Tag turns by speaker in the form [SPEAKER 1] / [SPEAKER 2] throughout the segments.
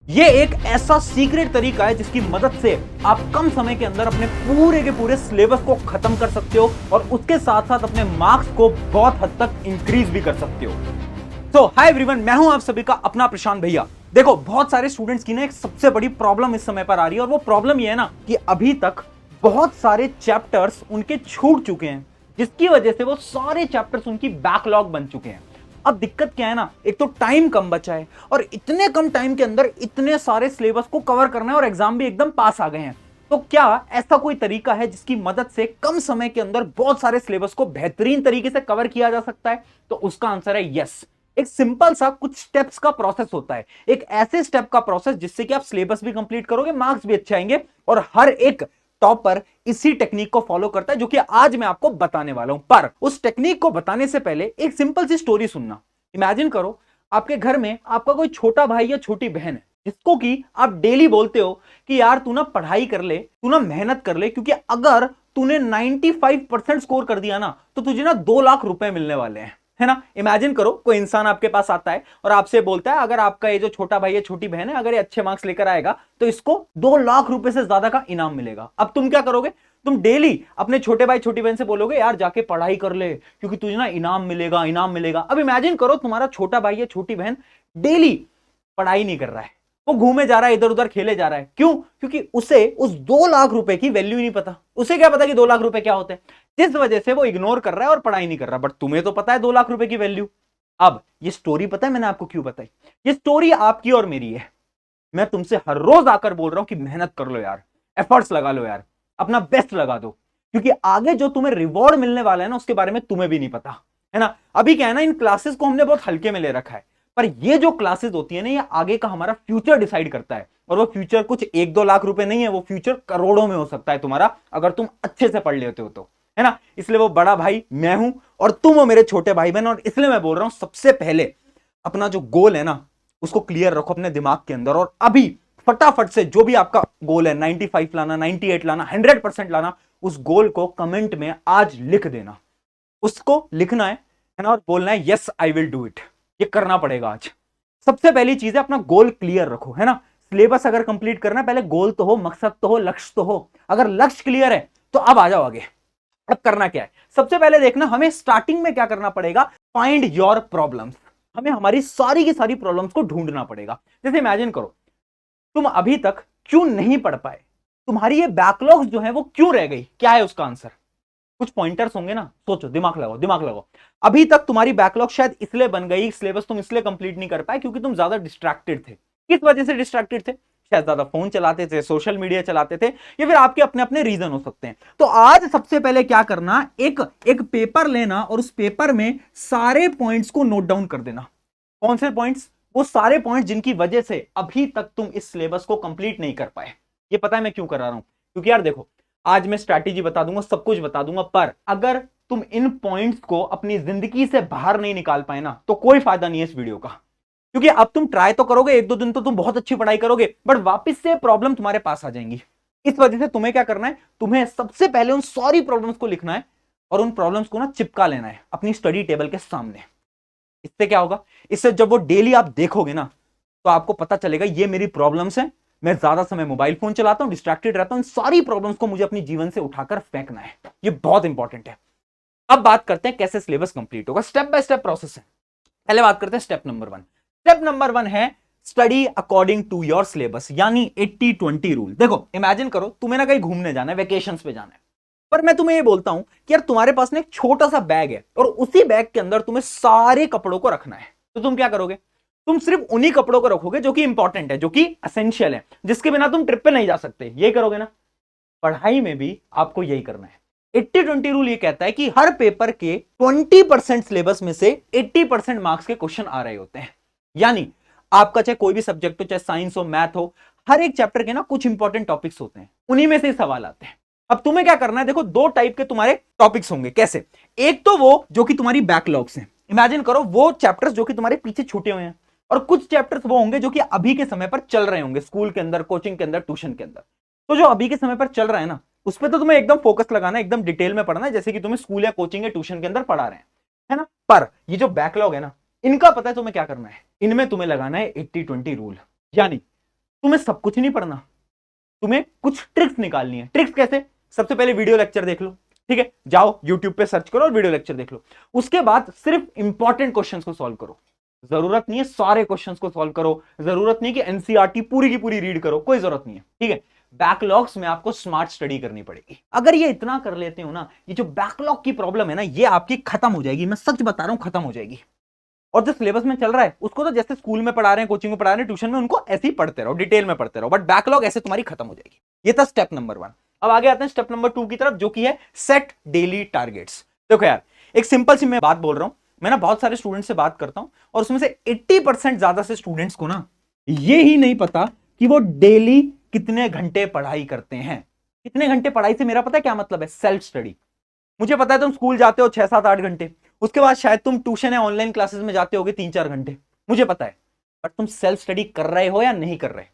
[SPEAKER 1] ये एक ऐसा सीक्रेट तरीका है जिसकी मदद से आप कम समय के अंदर अपने पूरे के पूरे सिलेबस को खत्म कर सकते हो और उसके साथ साथ अपने मार्क्स को बहुत हद तक इंक्रीज भी कर सकते हो। तो हाय एवरीवन, मैं हूं आप सभी का अपना प्रशांत भैया। देखो, बहुत सारे स्टूडेंट्स की ना एक सबसे बड़ी प्रॉब्लम इस समय पर आ रही है और वो प्रॉब्लम ये है ना कि अभी तक बहुत सारे चैप्टर्स उनके छूट चुके हैं, जिसकी वजह से वो सारे चैप्टर्स उनकी बैकलॉग बन चुके हैं। अब दिक्कत क्या है ना, एक तो टाइम कम बचा है और इतने कम टाइम के अंदर इतने सारे सिलेबस को कवर करना है और एग्जाम भी एकदम पास आ गए हैं। तो क्या ऐसा कोई तरीका है जिसकी मदद से कम समय के अंदर बहुत सारे सिलेबस को बेहतरीन तरीके से कवर किया जा सकता है? तो उसका आंसर है यस। एक सिंपल सा कुछ स्टेप्स का प्रोसेस होता है, एक ऐसे स्टेप का प्रोसेस जिससे कि आप सिलेबस भी कंप्लीट करोगे, मार्क्स भी अच्छे आएंगे और हर एक टॉपर इसी टेक्निक को फॉलो करता है, जो कि आज मैं आपको बताने वाला हूं। पर उस टेक्निक को बताने से पहले एक सिंपल सी स्टोरी सुनना। इमेजिन करो, आपके घर में आपका कोई छोटा भाई या छोटी बहन है जिसको कि आप डेली बोलते हो कि यार तू ना पढ़ाई कर ले, तू ना मेहनत कर ले, क्योंकि अगर तूने 95% स्कोर कर दिया ना तो तुझे ना 2 लाख रुपए मिलने वाले हैं, है ना। इमेजिन करो, कोई इंसान आपके पास आता है और आपसे बोलता है अगर आपका ये जो छोटा भाई या छोटी बहन है अगर ये अच्छे मार्क्स लेकर आएगा तो इसको 2 लाख रुपए से ज्यादा का इनाम मिलेगा। अब तुम क्या करोगे? तुम डेली अपने छोटे भाई छोटी बहन से बोलोगे यार जाके पढ़ाई कर ले क्योंकि तुझे ना इनाम मिलेगा, इनाम मिलेगा। अब इमेजिन करो, तुम्हारा छोटा भाई या छोटी बहन डेली पढ़ाई नहीं कर रहा है, वो घूमे जा रहा है, इधर उधर खेले जा रहा है। क्यों? क्योंकि उसे उस 2 लाख रुपए की वैल्यू नहीं पता। उसे क्या पता कि 2 लाख रुपए क्या होते हैं, जिस वजह से वो इग्नोर कर रहा है और पढ़ाई नहीं कर रहा। बट तुम्हें तो पता है 2 लाख रुपए की वैल्यू। अब ये स्टोरी पता है मैंने आपको क्यों बताई? ये स्टोरी आपकी और मेरी है। मैं तुमसे हर रोज आकर बोल रहा हूं कि मेहनत कर लो यार, एफर्ट्स लगा लो यार, अपना बेस्ट लगा दो, क्योंकि आगे जो तुम्हें रिवॉर्ड मिलने वाला है ना उसके बारे में तुम्हें भी नहीं पता, है ना। अभी क्या है ना, इन क्लासेस को हमने बहुत हल्के में ले रखा है, पर ये जो क्लासेस होती है ना ये आगे का हमारा फ्यूचर डिसाइड करता है। और वो फ्यूचर कुछ 1-2 लाख रुपए नहीं है, वो फ्यूचर करोड़ों में हो सकता है तुम्हारा, अगर तुम अच्छे से पढ़ लेते हो तो, है ना। इसलिए वो बड़ा भाई मैं हूं और तुम हो मेरे छोटे भाई बहन, और इसलिए मैं बोल रहा हूं सबसे पहले अपना जो गोल है ना उसको क्लियर रखो अपने दिमाग के अंदर। और अभी फटाफट से जो भी आपका गोल है, 95 लाना, 98 लाना, 100% लाना, उस गोल को कमेंट में आज लिख देना। उसको लिखना है ना, और बोलना है yes I will do it. ये करना पड़ेगा आज। सबसे पहली चीज है अपना गोल क्लियर रखो, है ना। सिलेबस अगर कंप्लीट करना है, पहले गोल तो हो, मकसद तो हो, लक्ष्य तो हो। अगर लक्ष्य क्लियर है तो अब आ जाओ आगे। अब करना क्या है? सबसे पहले देखना हमें स्टार्टिंग में क्या करना पड़ेगा। Find your problems. हमें हमारी सारी की सारी प्रॉब्लम्स को ढूंढना पड़ेगा। जैसे इमेजिन करो, तुम अभी तक क्यों नहीं पढ़ पाए, तुम्हारी ये बैकलॉग्स जो है वो क्यों रह गई, क्या है उसका आंसर? कुछ पॉइंटर्स होंगे ना, सोचो, दिमाग लगाओ, दिमाग लगाओ। अभी तक तुम्हारी बैकलॉग शायद इसलिए बन गई, सिलेबस तुम इसलिए कंप्लीट नहीं कर पाए क्योंकि तुम ज्यादा डिस्ट्रैक्टेड थे। किस वजह से डिस्ट्रैक्टेड थे? शायद ज्यादा फोन चलाते थे, सोशल मीडिया चलाते थे, या फिर आपके अपने अपने रीजन हो सकते हैं। तो आज सबसे पहले क्या करना, एक एक पेपर लेना और उस पेपर में सारे पॉइंट्स को नोट डाउन कर देना। कौन से पॉइंट्स? वो सारे पॉइंट्स जिनकी वजह से अभी तक तुम इस सिलेबस को कंप्लीट नहीं कर पाए। ये पता है मैं क्यों करा रहा हूं? क्योंकि यार देखो, आज मैं स्ट्रैटेजी बता दूंगा, सब कुछ बता दूंगा, पर अगर तुम इन पॉइंट्स को अपनी जिंदगी से बाहर नहीं निकाल पाए ना तो कोई फायदा नहीं है इस वीडियो का। क्योंकि अब तुम ट्राई तो करोगे, 1-2 दिन तो तुम बहुत अच्छी पढ़ाई करोगे, बट वापस से प्रॉब्लम तुम्हारे पास आ जाएंगी। इस वजह से तुम्हें क्या करना है, तुम्हें सबसे पहले उन सारी प्रॉब्लम्स को लिखना है और उन प्रॉब्लम्स को ना चिपका लेना है अपनी स्टडी टेबल के सामने। इससे क्या होगा? इससे जब वो डेली आप देखोगे ना तो आपको पता चलेगा ये मेरी प्रॉब्लम्स हैं, मैं ज्यादा समय मोबाइल फोन चलाता हूं, डिस्ट्रैक्टेड रहता हूं, इन सारी प्रॉब्लम्स को मुझे अपनी जीवन से उठाकर फेंकना है। ये बहुत इंपॉर्टेंट है। अब बात करते हैं कैसे सिलेबस कंप्लीट होगा। स्टेप बाय स्टेप प्रोसेस है। पहले बात करते हैं स्टेप नंबर 1। स्टेप नंबर 1 है study according to your syllabus, यानी 80-20 रूल। देखो, इमेजिन करो तुम्हें ना कहीं घूमने जाना है, वेकेशंस पे जाना है, पर मैं तुम्हें ये बोलता हूं कि यार तुम्हारे पास ना एक छोटा सा बैग है और उसी बैग के अंदर तुम्हें सारे कपड़ों को रखना है। तो तुम क्या करोगे? तुम सिर्फ उन्हीं कपड़ों को रखोगे जो कि इंपॉर्टेंट है, जो कि एसेंशियल है, जिसके बिना तुम ट्रिप पे नहीं जा सकते। ये करोगे ना? पढ़ाई में भी आपको यही करना है। 80-20 रूल ये कहता है कि हर पेपर के 20% सिलेबस में से 80% मार्क्स के क्वेश्चन आ रहे होते हैं। यानी आपका चाहे कोई भी सब्जेक्ट हो, चाहे साइंस हो, मैथ हो, हर एक चैप्टर के ना कुछ इंपॉर्टेंट टॉपिक्स होते हैं, उन्हीं में से सवाल आते हैं। अब तुम्हें क्या करना है, देखो 2 टाइप के तुम्हारे टॉपिक्स होंगे। कैसे? एक तो वो जो कि तुम्हारी बैकलॉग्स हैं, इमेजिन करो वो चैप्टर्स जो कि तुम्हारे पीछे छूटे हुए हैं, और कुछ चैप्टर्स वो होंगे जो कि अभी के समय पर चल रहे होंगे, स्कूल के अंदर, कोचिंग के अंदर, ट्यूशन के अंदर। तो जो अभी के समय पर चल रहा है ना उस पर तो तुम्हें एकदम फोकस लगाना है, एकदम डिटेल में पढ़ना है, जैसे कि तुम्हें स्कूल या कोचिंग या ट्यूशन के अंदर पढ़ा रहे हैं, है ना। पर ये जो बैकलॉग है ना, इनका पता है तुम्हें क्या करना है, इनमें तुम्हें लगाना है 80-20 रूल। यानी तुम्हें सब कुछ नहीं पढ़ना, तुम्हें कुछ ट्रिक्स निकालनी है। ट्रिक्स कैसे? सबसे पहले वीडियो लेक्चर देख लो, ठीक है, जाओ यूट्यूब पे सर्च करो और वीडियो लेक्चर देख लो। उसके बाद सिर्फ इंपॉर्टेंट क्वेश्चंस को सॉल्व करो। जरूरत नहीं है सारे क्वेश्चंस को सॉल्व करो, जरूरत नहीं कि एनसीईआरटी पूरी की पूरी रीड करो, कोई जरूरत नहीं है, ठीक है। बैकलॉग्स में आपको स्मार्ट स्टडी करनी पड़ेगी। अगर ये इतना कर लेते हो ना, ये जो बैकलॉग की प्रॉब्लम है ना, ये आपकी खत्म हो जाएगी। मैं सच बता रहा हूं, खत्म हो जाएगी। और जो सिलेबस में चल रहा है उसको तो जैसे स्कूल में पढ़ा रहे हैं, कोचिंग में पढ़ा रहे हैं, ट्यूशन में, उनको ऐसे ही पढ़ते रहो, डिटेल में पढ़ते रहो, बट बैकलॉग ऐसे तुम्हारी खत्म हो जाएगी। ये था स्टेप नंबर 1। अब आगे आते हैं स्टेप नंबर 2 की तरफ, जो कि है सेट डेली टारगेट्स। देखो यार, एक सिंपल सी मैं बात बोल रहा हूं, मैं ना बहुत सारे स्टूडेंट से बात करता हूं और उसमें से 80% ज्यादा से स्टूडेंट्स को ना ये ही नहीं पता कि वो डेली कितने घंटे पढ़ाई करते हैं। कितने घंटे पढ़ाई से मेरा पता है क्या मतलब है? Self study. मुझे पता है तुम स्कूल जाते हो 6-7-8 घंटे, उसके बाद शायद तुम ट्यूशन या ऑनलाइन क्लासेस में जाते होगे 3-4 घंटे, मुझे पता है। बट तुम सेल्फ स्टडी कर रहे हो या नहीं कर रहे?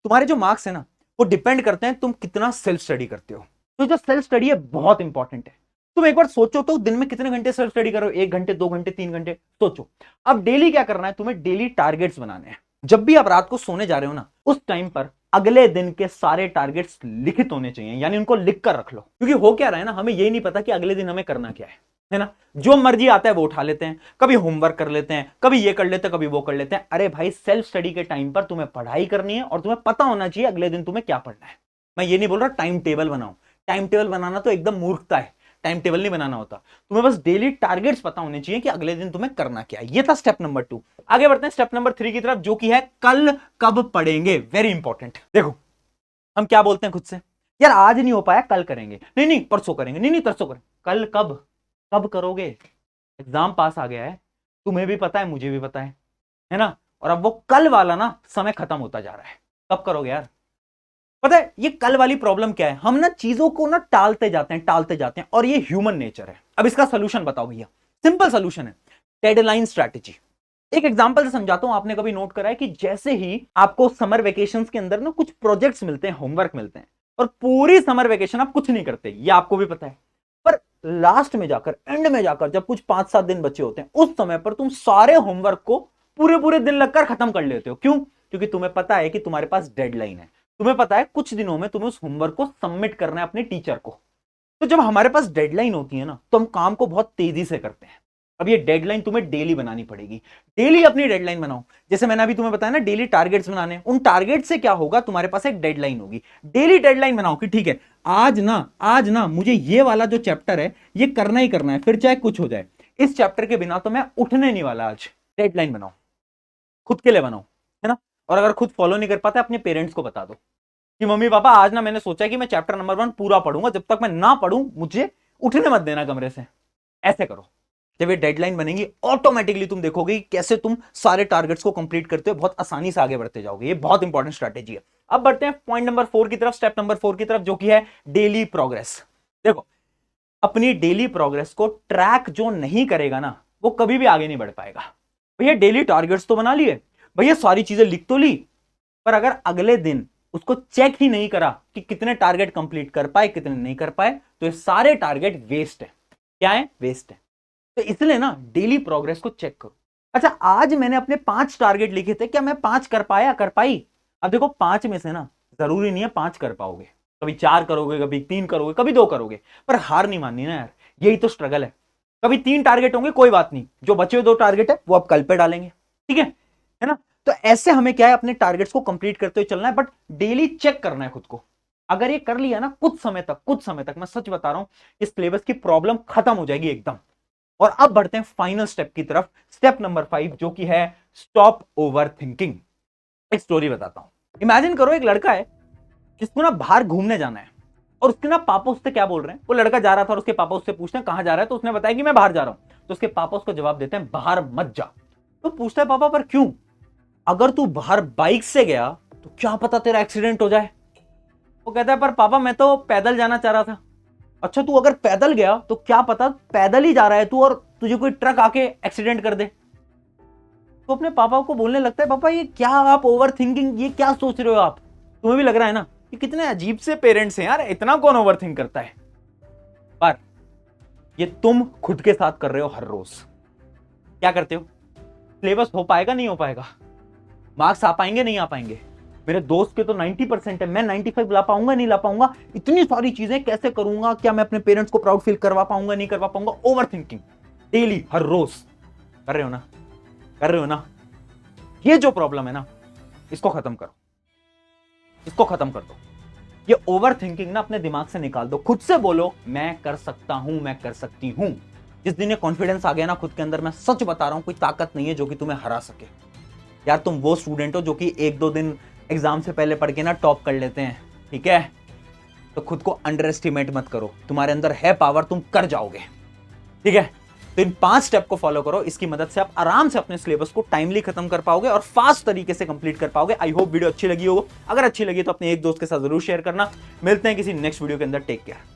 [SPEAKER 1] तुम्हारे जो मार्क्स है ना, वो डिपेंड करते हैं तुम कितना सेल्फ स्टडी करते हो। तो जो सेल्फ स्टडी है बहुत इंपॉर्टेंट है। तुम एक बार सोचो तो, दिन में कितने घंटे सेल्फ स्टडी करो? 1 घंटे, 2 घंटे, 3 घंटे? सोचो। अब डेली क्या करना है तुम्हें? डेली टारगेट्स बनाने हैं। जब भी आप रात को सोने जा रहे हो ना, उस टाइम पर अगले दिन के सारे टारगेट्स लिखित होने चाहिए, यानी उनको लिख कर रख लो। क्योंकि हो क्या रहा है ना, हमें यही नहीं पता कि अगले दिन हमें करना क्या है ना। जो मर्जी आता है वो उठा लेते हैं, कभी होमवर्क कर लेते हैं, कभी ये कर लेते हैं, कभी वो कर लेते हैं। अरे भाई, सेल्फ स्टडी के टाइम पर तुम्हें पढ़ाई करनी है और तुम्हें पता होना चाहिए अगले दिन तुम्हें क्या पढ़ना है। मैं ये नहीं बोल रहा टाइम टेबल बनाओ, टाइम टेबल बनाना तो एकदम मूर्खता है, टाइम टेबल नहीं बनाना होता। तुम्हें बस डेली टारगेट्स पता होने चाहिए कि अगले दिन तुम्हें करना क्या है। ये था स्टेप नंबर 2। आगे बढ़ते हैं स्टेप नंबर 3 की तरफ, जो कि है कल कब पढ़ेंगे। Very important. देखो, हम क्या बोलते हैं खुद से? यार आज नहीं हो पाया, कल करेंगे, नहीं नहीं परसों करेंगे, नहीं नहीं परसों करेंगे। कल कब? कब करोगे? एग्जाम पास आ गया है, तुम्हें भी पता है, मुझे भी पता है ना। और अब वो कल वाला ना समय खत्म होता जा रहा है। कब करोगे यार? पता है ये कल वाली प्रॉब्लम क्या है? हम ना चीजों को ना टालते जाते हैं, टालते जाते हैं, और ये ह्यूमन नेचर है। अब इसका सोल्यूशन बताओ भैया। सिंपल सोल्यूशन है, डेडलाइन स्ट्रैटेजी। एक एग्जांपल से समझाता हूं। आपने कभी नोट करा है कि जैसे ही आपको समर वेकेशंस के अंदर ना कुछ प्रोजेक्ट्स मिलते हैं, होमवर्क मिलते हैं, और पूरी समर वेकेशन आप कुछ नहीं करते, ये आपको भी पता है। पर लास्ट में जाकर, एंड में जाकर, जब कुछ 5-7 दिन बचे होते हैं, उस समय पर तुम सारे होमवर्क को पूरे पूरे दिन लगकर खत्म कर लेते हो। क्यों? क्योंकि तुम्हें पता है कि तुम्हारे पास डेडलाइन है। तुम्हें पता है कुछ दिनों में तुम्हें उस होमवर्क को सबमिट करना है अपने टीचर को। तो जब हमारे पास डेडलाइन होती है ना, तो हम काम को बहुत तेजी से करते हैं। अब ये डेडलाइन तुम्हें डेली बनानी पड़ेगी। डेली अपनी डेडलाइन बनाओ। जैसे मैंने अभी तुम्हें बताया ना, डेली टारगेट्स बनाने। उन टारगेट से क्या होगा, तुम्हारे पास एक डेडलाइन होगी। डेली डेडलाइन बनाओ कि ठीक है, आज ना मुझे ये वाला जो चैप्टर है ये करना ही करना है, फिर चाहे कुछ हो जाए। इस चैप्टर के बिना तो मैं उठने नहीं वाला आज। डेडलाइन बनाओ, खुद के लिए बनाओ, है ना। और अगर खुद फॉलो नहीं कर पाते, अपने पेरेंट्स को बता दो कि मम्मी पापा आज ना मैंने सोचा कि मैं चैप्टर नंबर 1 पूरा पढ़ूंगा, जब तक मैं ना पढ़ूं मुझे उठने मत देना कमरे से। ऐसे करो। जब ये डेडलाइन बनेगी, ऑटोमेटिकली तुम देखोगे कि कैसे तुम सारे टारगेट्स को कंप्लीट करते हो, बहुत आसानी से आगे बढ़ते जाओगे। ये बहुत इंपॉर्टेंट स्ट्रैटेजी है। अब बढ़ते हैं पॉइंट नंबर 4 की तरफ, स्टेप नंबर 4 की तरफ, जो कि है डेली प्रोग्रेस। देखो, अपनी डेली प्रोग्रेस को ट्रैक जो नहीं करेगा ना, वो कभी भी आगे नहीं बढ़ पाएगा। भैया डेली टारगेट्स तो बना लिए, भैया सारी चीजें लिख तो ली, पर अगर अगले दिन उसको चेक ही नहीं करा कि कितने टारगेट कंप्लीट कर पाए, कितने नहीं कर पाए, तो ये सारे टारगेट वेस्ट है। क्या है? वेस्ट है। तो इसलिए ना डेली प्रोग्रेस को चेक करो। अच्छा, आज मैंने अपने 5 टारगेट लिखे थे, क्या मैं 5 कर पाया, कर पाई? अब देखो, 5 में से ना जरूरी नहीं है 5 कर पाओगे। कभी 4 करोगे, कभी 3 करोगे, कभी 2 करोगे, पर हार नहीं माननी ना यार। यही तो स्ट्रगल है। कभी 3 टारगेट होंगे, कोई बात नहीं, जो बचे हुए 2 टारगेट है वो आप कल पे डालेंगे, ठीक है ना। तो ऐसे हमें क्या है, अपने टारगेट्स को कंप्लीट करते हुए चलना है, बट डेली चेक करना है खुद को। अगर ये कर लिया ना, कुछ समय तक मैं सच बता रहा हूं, इस सिलेबस की प्रॉब्लम खत्म हो जाएगी एकदम। और अब बढ़ते हैं फाइनल स्टेप की तरफ, स्टेप नंबर 5, जो कि है स्टॉप ओवर थिंकिंग। एक स्टोरी बताता हूं। इमेजिन करो, एक लड़का है जिसको ना बाहर घूमने जाना है, और उसके ना पापा उससे क्या बोल रहे हैं। वो लड़का जा रहा था और उसके पापा उससे पूछते हैं कहां जा रहा है, तो उसने बताया कि मैं बाहर जा रहा हूं। तो उसके पापा उसको जवाब देते हैं बाहर मत जा। तो पूछता है पापा पर क्यों? अगर तू बाहर बाइक से गया तो क्या पता तेरा एक्सीडेंट हो जाए। वो कहता है पर पापा मैं तो पैदल जाना चाह रहा था। अच्छा, तू अगर पैदल गया तो क्या पता पैदल ही जा रहा है तू और तुझे कोई ट्रक आके एक्सीडेंट कर दे। तो अपने पापा को बोलने लगता है पापा ये क्या आप ओवर थिंकिंग, ये क्या सोच रहे हो आप? तुम्हें भी लग रहा है ना कि कितने अजीब से पेरेंट्स हैं यार, इतना कौन ओवर थिंक करता है। पर ये तुम खुद के साथ कर रहे हो हर रोज। क्या करते हो? सिलेबस हो पाएगा, नहीं हो पाएगा, मार्क्स आ पाएंगे, नहीं आ पाएंगे, मेरे दोस्त के तो 90% है, मैं 95 ला पाऊंगा नहीं ला पाऊंगा, इतनी सारी चीजें कैसे करूंगा, क्या मैं अपने पेरेंट्स को प्राउड फील करवा पाऊंगा नहीं करवा पाऊंगा। ओवर थिंकिंग डेली, हर रोज कर रहे हो ना, कर रहे हो ना। ये जो प्रॉब्लम है ना, इसको खत्म करो, इसको खत्म कर दो। ये ओवर थिंकिंग ना अपने दिमाग से निकाल दो। खुद से बोलो मैं कर सकता हूं, मैं कर सकती हूं। जिस दिन ये कॉन्फिडेंस आ गया ना खुद के अंदर, मैं सच बता रहा हूं, कोई ताकत नहीं है जो कि तुम्हें हरा सके। यार तुम वो स्टूडेंट हो जो कि 1-2 दिन एग्जाम से पहले पढ़ के ना टॉप कर लेते हैं, ठीक है? तो खुद को अंडर एस्टिमेट मत करो, तुम्हारे अंदर है पावर, तुम कर जाओगे, ठीक है? तो इन 5 स्टेप को फॉलो करो, इसकी मदद से आप आराम से अपने सिलेबस को टाइमली खत्म कर पाओगे और फास्ट तरीके से कंप्लीट कर पाओगे। आई होप वीडियो अच्छी लगी हो। अगर अच्छी लगी तो अपने एक दोस्त के साथ जरूर शेयर करना। मिलते हैं किसी नेक्स्ट वीडियो के अंदर। Take care.